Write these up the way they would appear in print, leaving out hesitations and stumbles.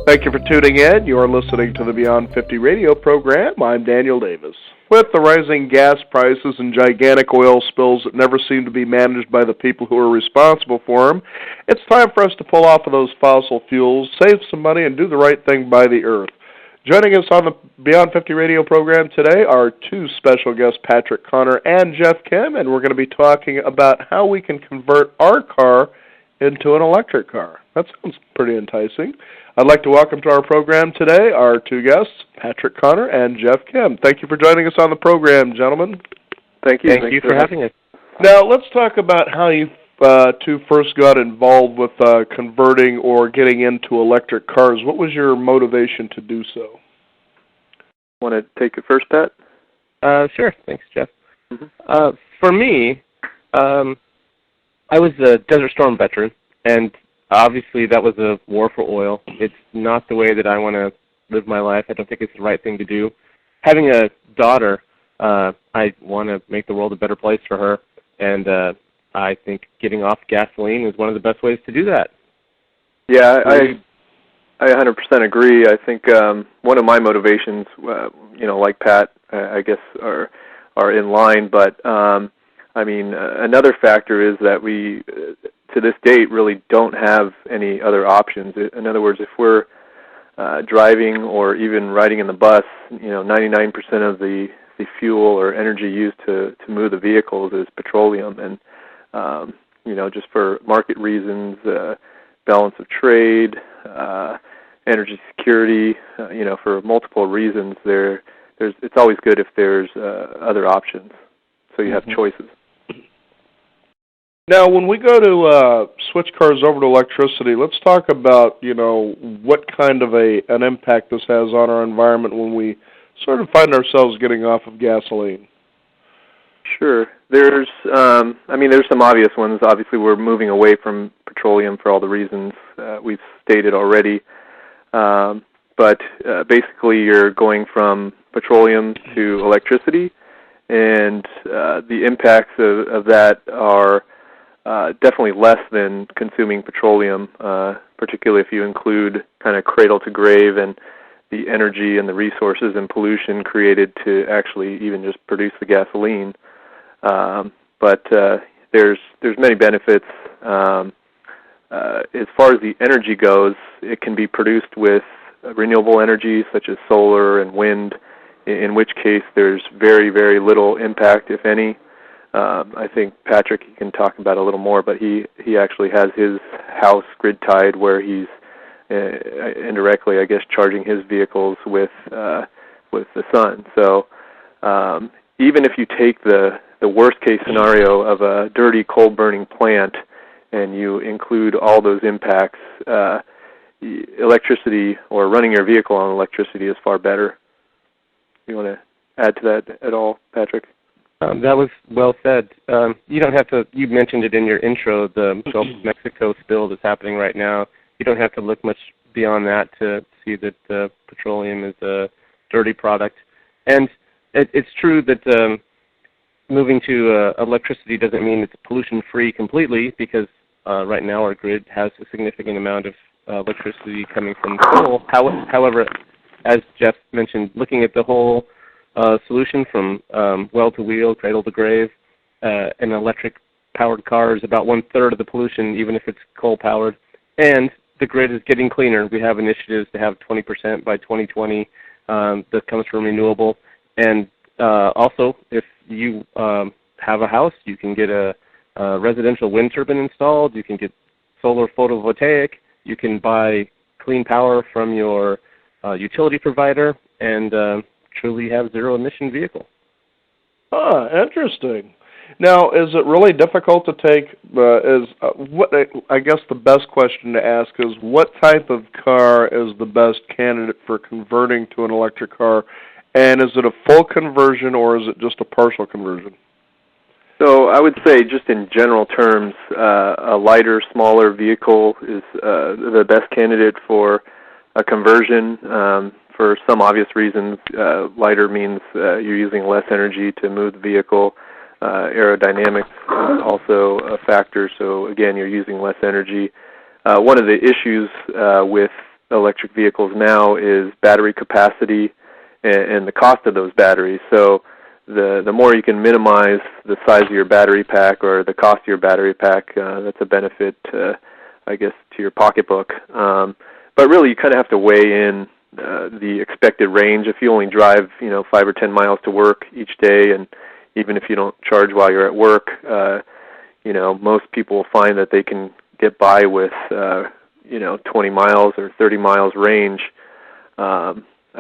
Thank you for tuning in. You are listening to the Beyond 50 radio program. I'm Daniel Davis. With the rising gas prices and gigantic oil spills that never seem to be managed by the people who are responsible for them, it's time for us to pull off of those fossil fuels, save some money, and do the right thing by the earth. Joining us on the Beyond 50 radio program today are two special guests, Patrick Connor and Jeff Kim, and we're going to be talking about how we can convert our car into an electric car. That sounds pretty enticing. I'd like to welcome to our program today our two guests, Patrick Connor and Jeff Kim. Thank you for joining us on the program, gentlemen. Thank you. Thank you for having us. Now, let's talk about how you two first got involved with converting or getting into electric cars. What was your motivation to do so? Want to take it first, Pat? Sure. Thanks, Jeff. For me, I was a Desert Storm veteran, and obviously that was a war for oil. It's not the way that I want to live my life. I don't think it's the right thing to do. Having a daughter, I want to make the world a better place for her, and I think getting off gasoline is one of the best ways to do that. Yeah, I 100% agree. I think one of my motivations, like Pat, I guess are in line, but I mean, another factor is that we, to this date, really don't have any other options. In other words, if we're driving or even riding in the bus, 99% of the fuel or energy used to move the vehicles is petroleum, and just for market reasons, balance of trade, energy security, for multiple reasons, it's always good if there's other options, so you have choices. Now, when we go to switch cars over to electricity, let's talk about, what kind of an impact this has on our environment when we sort of find ourselves getting off of gasoline. Sure. There's some obvious ones. Obviously, we're moving away from petroleum for all the reasons we've stated already. But basically, you're going from petroleum to electricity, and the impacts of that are definitely less than consuming petroleum, particularly if you include kind of cradle to grave and the energy and the resources and pollution created to actually even just produce the gasoline. But there's many benefits. As far as the energy goes, it can be produced with renewable energy such as solar and wind, in which case there's very, very little impact, if any. I think Patrick, you can talk about it a little more, but he actually has his house grid-tied where he's indirectly, I guess, charging his vehicles with the sun. So even if you take the worst-case scenario of a dirty, coal-burning plant and you include all those impacts, electricity or running your vehicle on electricity is far better. You want to add to that at all, Patrick? That was well said. You don't have to, you mentioned it in your intro, the Gulf of Mexico spill that's happening right now. You don't have to look much beyond that to see that petroleum is a dirty product. And it's true that moving to electricity doesn't mean it's pollution-free completely, because right now our grid has a significant amount of electricity coming from coal. However, as Jeff mentioned, looking at the whole solution from well to wheel, cradle to grave, an electric-powered car is about 1/3 of the pollution, even if it's coal-powered. And the grid is getting cleaner. We have initiatives to have 20% by 2020 that comes from renewable. And also, if you have a house, you can get a residential wind turbine installed. You can get solar photovoltaic. You can buy clean power from your utility provider and truly have zero-emission vehicle. Interesting. Now, is it really difficult to take, I guess the best question to ask is, what type of car is the best candidate for converting to an electric car, and is it a full conversion or is it just a partial conversion? So I would say, just in general terms, a lighter, smaller vehicle is the best candidate for a conversion. For some obvious reasons, lighter means you're using less energy to move the vehicle. Aerodynamics is also a factor, so again, you're using less energy. One of the issues with electric vehicles now is battery capacity and the cost of those batteries. So the more you can minimize the size of your battery pack or the cost of your battery pack, that's a benefit, I guess, to your pocketbook. But really, you kind of have to weigh in the expected range. If you only drive, 5 or 10 miles to work each day, and even if you don't charge while you're at work, most people will find that they can get by with, 20 miles or 30 miles range. I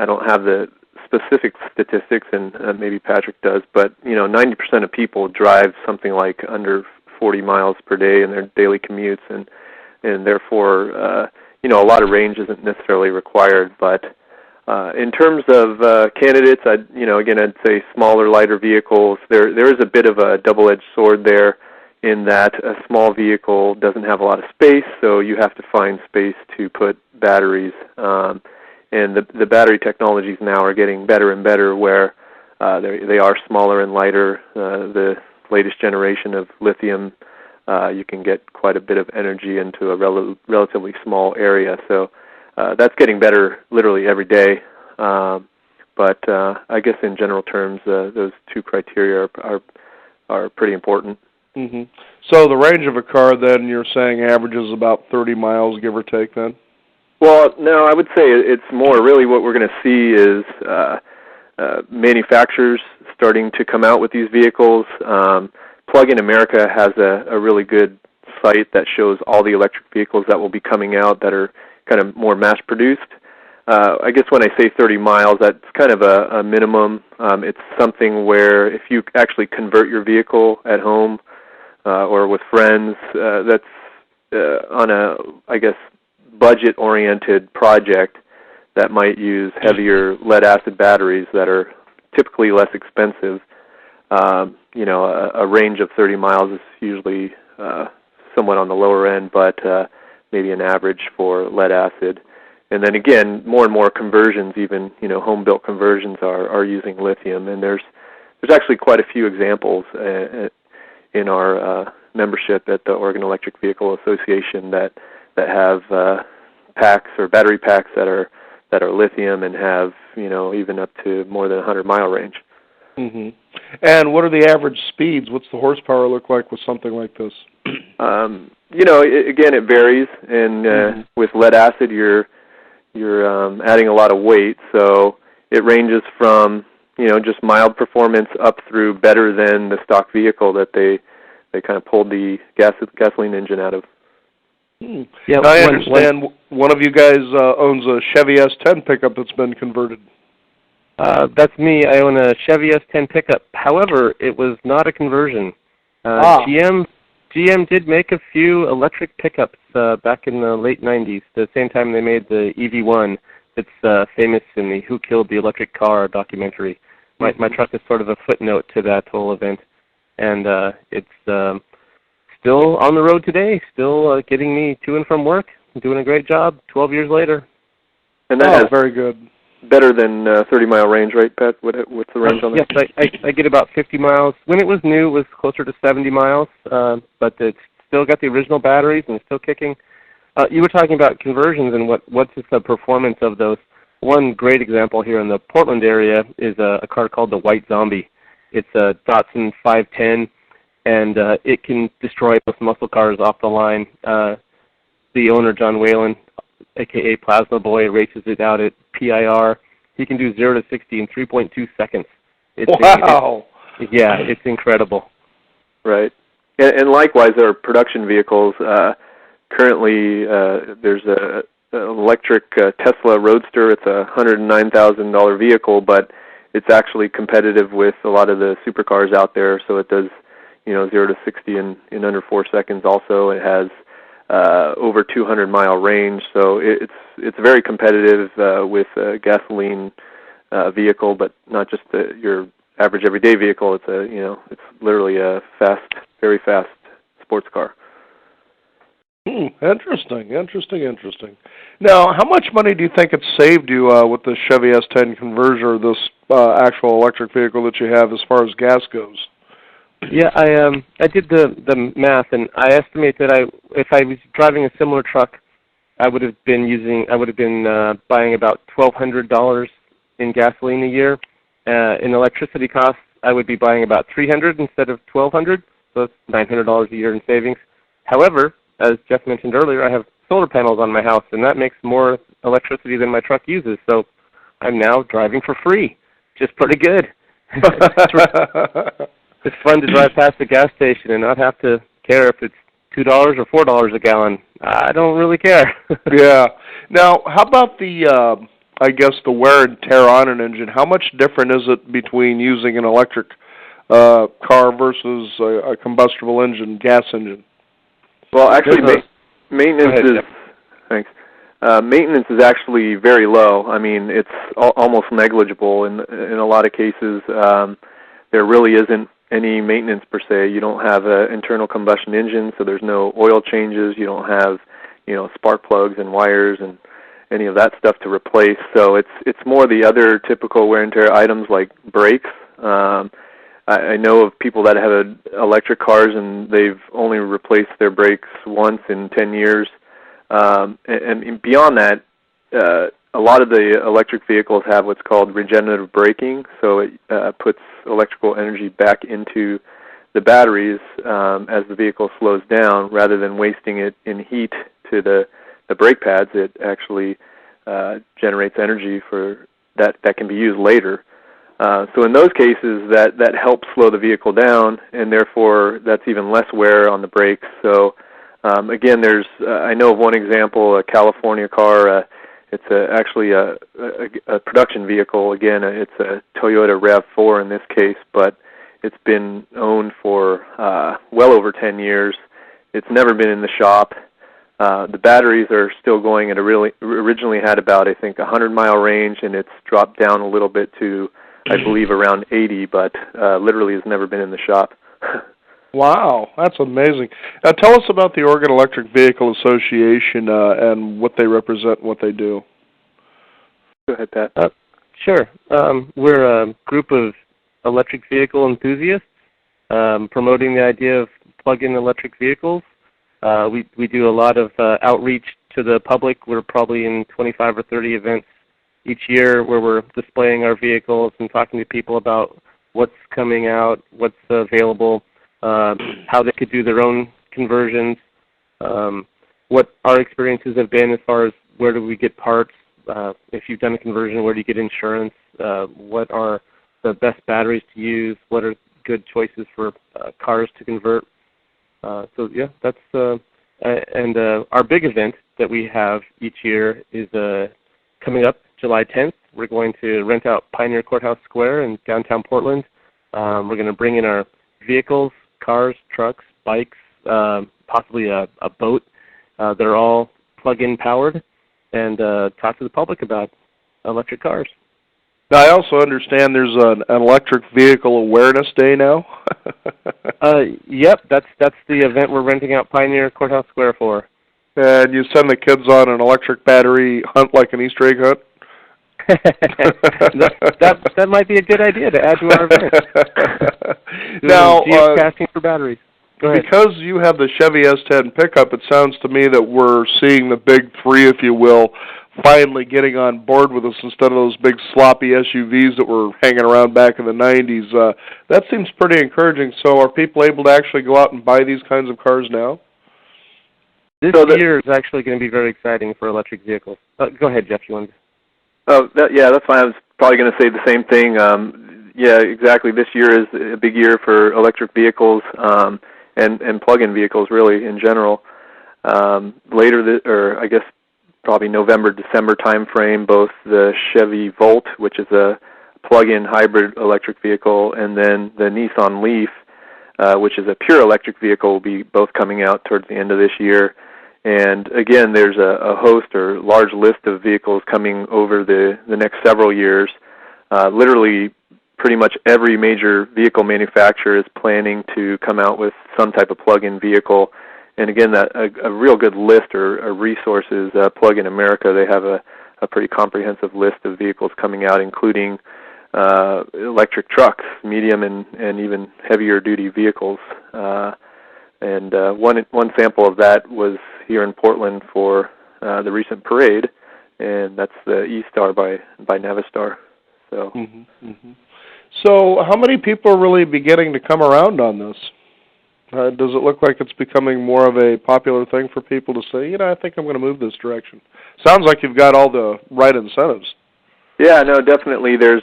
don't have the specific statistics, and maybe Patrick does, but 90% of people drive something like under 40 miles per day in their daily commutes, and therefore, a lot of range isn't necessarily required. But in terms of candidates, I'd say smaller, lighter vehicles. There is a bit of a double-edged sword there, in that a small vehicle doesn't have a lot of space, so you have to find space to put batteries. And the battery technologies now are getting better and better, where they are smaller and lighter. The latest generation of lithium, you can get quite a bit of energy into a relatively small area. So that's getting better literally every day. But I guess in general terms, those two criteria are pretty important. Mm-hmm. So the range of a car, then, you're saying averages about 30 miles, give or take, then? Well, no, I would say it's more really what we're going to see is manufacturers starting to come out with these vehicles. Plug-in America has a really good site that shows all the electric vehicles that will be coming out that are kind of more mass-produced. I guess when I say 30 miles, that's kind of a minimum. It's something where if you actually convert your vehicle at home or with friends, that's on a, I guess, budget-oriented project that might use heavier lead-acid batteries that are typically less expensive. A range of 30 miles is usually somewhat on the lower end, but maybe an average for lead-acid. And then again, more and more conversions, even home-built conversions, are using lithium. And there's actually quite a few examples in our membership at the Oregon Electric Vehicle Association that have packs or battery packs that are lithium and have even up to more than 100-mile range. Mm-hmm. And what are the average speeds? What's the horsepower look like with something like this? Again, it varies, and with lead acid, you're adding a lot of weight, so it ranges from just mild performance up through better than the stock vehicle that they kind of pulled the gasoline engine out of. Yeah, I understand one of you guys owns a Chevy S10 pickup that's been converted. That's me. I own a Chevy S10 pickup. However, it was not a conversion. GM did make a few electric pickups back in the late 90s, the same time they made the EV1 that's famous in the Who Killed the Electric Car documentary. My truck is sort of a footnote to that whole event, and it's still on the road today, still getting me to and from work. I'm doing a great job 12 years later. And that is very good. Better than 30-mile range, right, Pat? What's the range on that? Yes, I get about 50 miles. When it was new, it was closer to 70 miles, but it's still got the original batteries and it's still kicking. You were talking about conversions and what's the performance of those. One great example here in the Portland area is a car called the White Zombie. It's a Datsun 510, and it can destroy most muscle cars off the line. The owner, John Whalen, a.k.a. Plasma Boy, races it out at PIR. He can do 0 to 60 in 3.2 seconds. Wow! It's incredible. Right. And likewise, there are production vehicles. Currently, there's an electric Tesla Roadster. It's a $109,000 vehicle, but it's actually competitive with a lot of the supercars out there. So it does, 0 to 60 in under 4 seconds. Also, it has over 200-mile range. So it's very competitive with a gasoline vehicle, but not just your average everyday vehicle. It's literally a very fast sports car. Interesting. Now, how much money do you think it saved you with the Chevy S10 conversion or this actual electric vehicle that you have as far as gas goes? Yeah, I did the math, and I estimate that if I was driving a similar truck I would have been buying about $1,200 in gasoline a year. In electricity costs, I would be buying about $300 instead of $1,200, so that's $900 a year in savings. However, as Jeff mentioned earlier, I have solar panels on my house, and that makes more electricity than my truck uses, so I'm now driving for free. Just pretty good. It's fun to drive past the gas station and not have to care if it's $2 or $4 a gallon. I don't really care. Yeah. Now, how about the wear and tear on an engine? How much different is it between using an electric car versus a combustible engine, gas engine? Well, actually, maintenance is thanks. Maintenance is actually very low. I mean, it's almost negligible in a lot of cases. There really isn't any maintenance per se. You don't have an internal combustion engine, so there's no oil changes. You don't have, spark plugs and wires and any of that stuff to replace. So it's more the other typical wear and tear items like brakes. I know of people that have electric cars and they've only replaced their brakes once in 10 years. And beyond that, a lot of the electric vehicles have what's called regenerative braking, so it puts electrical energy back into the batteries as the vehicle slows down, rather than wasting it in heat to the brake pads. It actually generates energy for that can be used later. So in those cases, that helps slow the vehicle down, and therefore that's even less wear on the brakes. So again, I know of one example, a California car. It's actually a production vehicle. Again, it's a Toyota RAV4 in this case, but it's been owned for well over 10 years. It's never been in the shop. The batteries are still going. It originally had about, I think, 100-mile range, and it's dropped down a little bit to, I believe, around 80, but literally has never been in the shop. Wow, that's amazing. Now tell us about the Oregon Electric Vehicle Association and what they represent and what they do. Go ahead, Pat. Sure. We're a group of electric vehicle enthusiasts promoting the idea of plug-in electric vehicles. We do a lot of outreach to the public. We're probably in 25 or 30 events each year where we're displaying our vehicles and talking to people about what's coming out, what's available, how they could do their own conversions, what our experiences have been as far as where do we get parts, if you've done a conversion, where do you get insurance, what are the best batteries to use, what are good choices for cars to convert. So yeah, that's and our big event that we have each year is coming up July 10th. We're going to rent out Pioneer Courthouse Square in downtown Portland. We're going to bring in our vehicles, cars, trucks, bikes, possibly a boat. They're all plug-in powered, and talk to the public about electric cars. Now, I also understand there's an electric vehicle awareness day now. Yep, that's the event we're renting out Pioneer Courthouse Square for. And you send the kids on an electric battery hunt like an Easter egg hunt? that might be a good idea to add to our event. Now, geocaching for batteries. Go ahead. Because you have the Chevy S10 pickup, it sounds to me that we're seeing the big three, if you will, finally getting on board with us instead of those big sloppy SUVs that were hanging around back in the 90s. That seems pretty encouraging. So are people able to actually go out and buy these kinds of cars now? This year is actually going to be very exciting for electric vehicles. Go ahead, Jeff. You wanted to... Yeah, that's fine. I was probably going to say the same thing. Yeah, exactly. This year is a big year for electric vehicles and plug-in vehicles, really, in general. Later, I guess probably November, December time frame, both the Chevy Volt, which is a plug-in hybrid electric vehicle, and then the Nissan Leaf, which is a pure electric vehicle, will be both coming out towards the end of this year. And again, there's a host or large list of vehicles coming over the next several years. Literally, pretty much every major vehicle manufacturer is planning to come out with some type of plug-in vehicle. And again, a real good list or resources, Plug-in America, they have a pretty comprehensive list of vehicles coming out, including electric trucks, medium and even heavier duty vehicles. And one sample of that was here in Portland for the recent parade, and that's the E-Star by Navistar. So. So how many people are really beginning to come around on this? Does it look like it's becoming more of a popular thing for people to say, I think I'm going to move this direction? Sounds like you've got all the right incentives. Yeah, no, definitely. There's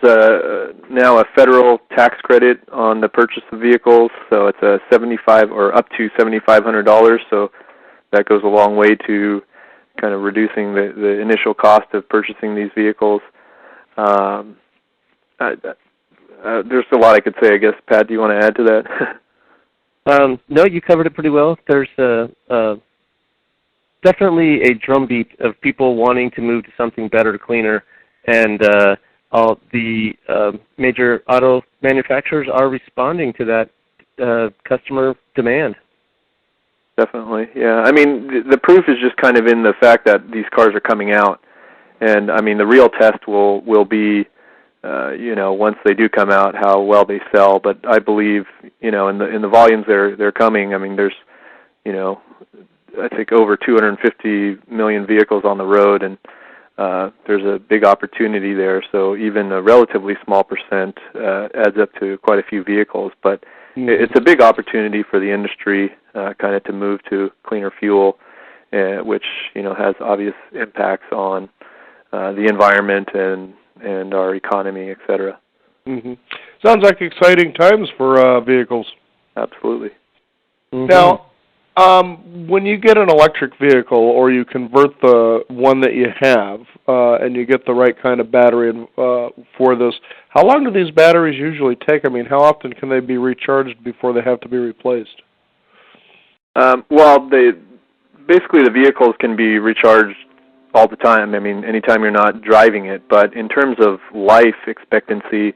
now a federal tax credit on the purchase of vehicles, so it's a $75 or up to $7,500. So that goes a long way to kind of reducing the initial cost of purchasing these vehicles. There's a lot I could say, I guess. Pat, do you want to add to that? No, you covered it pretty well. There's definitely a drumbeat of people wanting to move to something better, cleaner, and all the major auto manufacturers are responding to that customer demand. Definitely, yeah. I mean, the proof is just kind of in the fact that these cars are coming out, and I mean, the real test will be, once they do come out, how well they sell. But I believe, in the volumes they're coming. I mean, there's, I think over 250 million vehicles on the road, and there's a big opportunity there. So even a relatively small percent adds up to quite a few vehicles. But it's a big opportunity for the industry, kind of to move to cleaner fuel, which has obvious impacts on the environment and our economy, et cetera. Sounds like exciting times for vehicles. Absolutely. Now, when you get an electric vehicle or you convert the one that you have and you get the right kind of battery for this, how long do these batteries usually take? I mean, how often can they be recharged before they have to be replaced? Well, basically the vehicles can be recharged all the time. I mean, anytime you're not driving it. But in terms of life expectancy,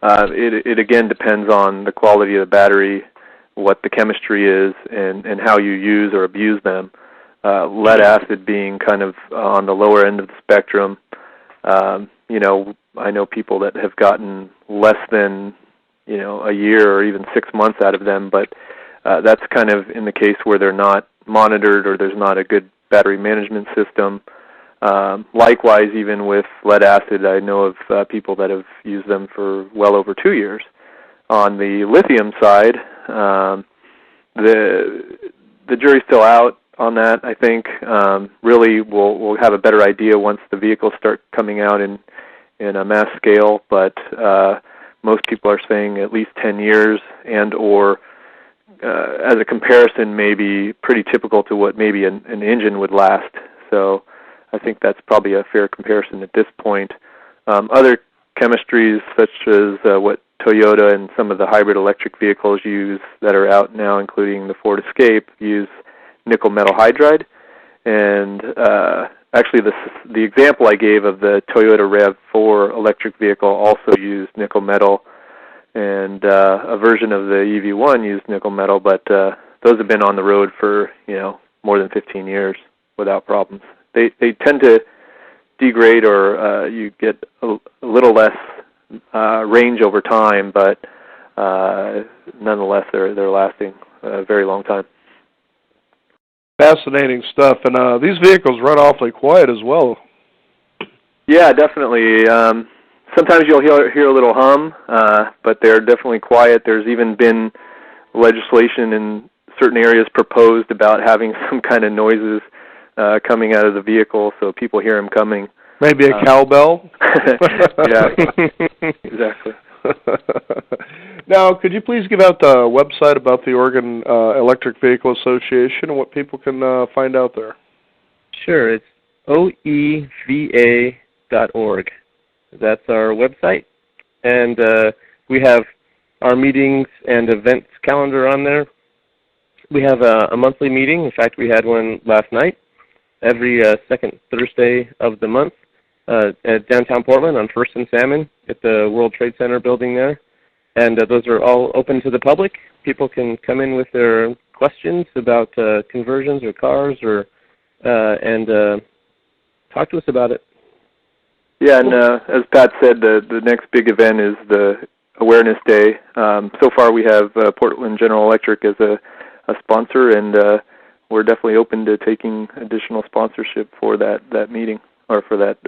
it again depends on the quality of the battery, what the chemistry is, and how you use or abuse them. Lead acid being kind of on the lower end of the spectrum. I know people that have gotten less than, a year or even 6 months out of them, but that's kind of in the case where they're not monitored or there's not a good battery management system. Likewise, even with lead acid, I know of people that have used them for well over 2 years. On the lithium side, the jury's still out on that, I think. Really, we'll have a better idea once the vehicles start coming out in a mass scale, but most people are saying at least 10 years, and or as a comparison, maybe pretty typical to what maybe an engine would last. So I think that's probably a fair comparison at this point. Other chemistries, such as what Toyota and some of the hybrid electric vehicles use that are out now, including the Ford Escape, use nickel metal hydride. And actually, the example I gave of the Toyota RAV4 electric vehicle also used nickel metal, and a version of the EV1 used nickel metal, but those have been on the road for more than 15 years without problems. They tend to degrade, or you get a little less range over time, but nonetheless, they're lasting a very long time. Fascinating stuff, and these vehicles run awfully quiet as well. Yeah, definitely. Sometimes you'll hear a little hum, but they're definitely quiet. There's even been legislation in certain areas proposed about having some kind of noises coming out of the vehicle, so people hear them coming. Maybe a cowbell? Yeah, exactly. Now, could you please give out the website about the Oregon Electric Vehicle Association and what people can find out there? Sure, it's oeva.org. That's our website, and we have our meetings and events calendar on there. We have a monthly meeting. In fact, we had one last night, every second Thursday of the month at downtown Portland on 1st and Salmon at the World Trade Center building there. And those are all open to the public. People can come in with their questions about conversions or cars, or and talk to us about it. Yeah, and as Pat said, the next big event is the Awareness Day. So far we have Portland General Electric as a sponsor, and we're definitely open to taking additional sponsorship for that meeting, or for that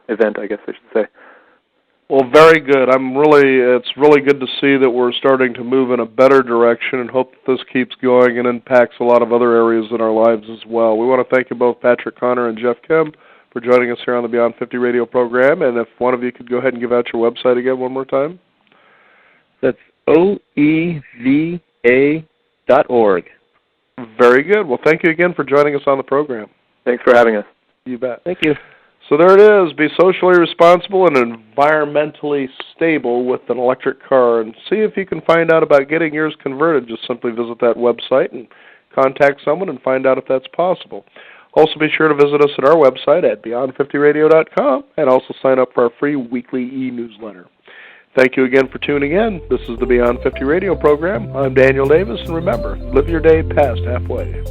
event, I guess I should say. Well, very good. It's really good to see that we're starting to move in a better direction, and hope that this keeps going and impacts a lot of other areas in our lives as well. We want to thank you both, Patrick Connor and Jeff Kim, for joining us here on the Beyond 50 radio program. And if one of you could go ahead and give out your website again one more time. That's oeva.org. Very good. Well, thank you again for joining us on the program. Thanks for having us. You bet. Thank you. So there it is. Be socially responsible and environmentally stable with an electric car, and see if you can find out about getting yours converted. Just simply visit that website and contact someone and find out if that's possible. Also, be sure to visit us at our website at beyond50radio.com, and also sign up for our free weekly e-newsletter. Thank you again for tuning in. This is the Beyond 50 radio program. I'm Daniel Davis, and remember, live your day past halfway.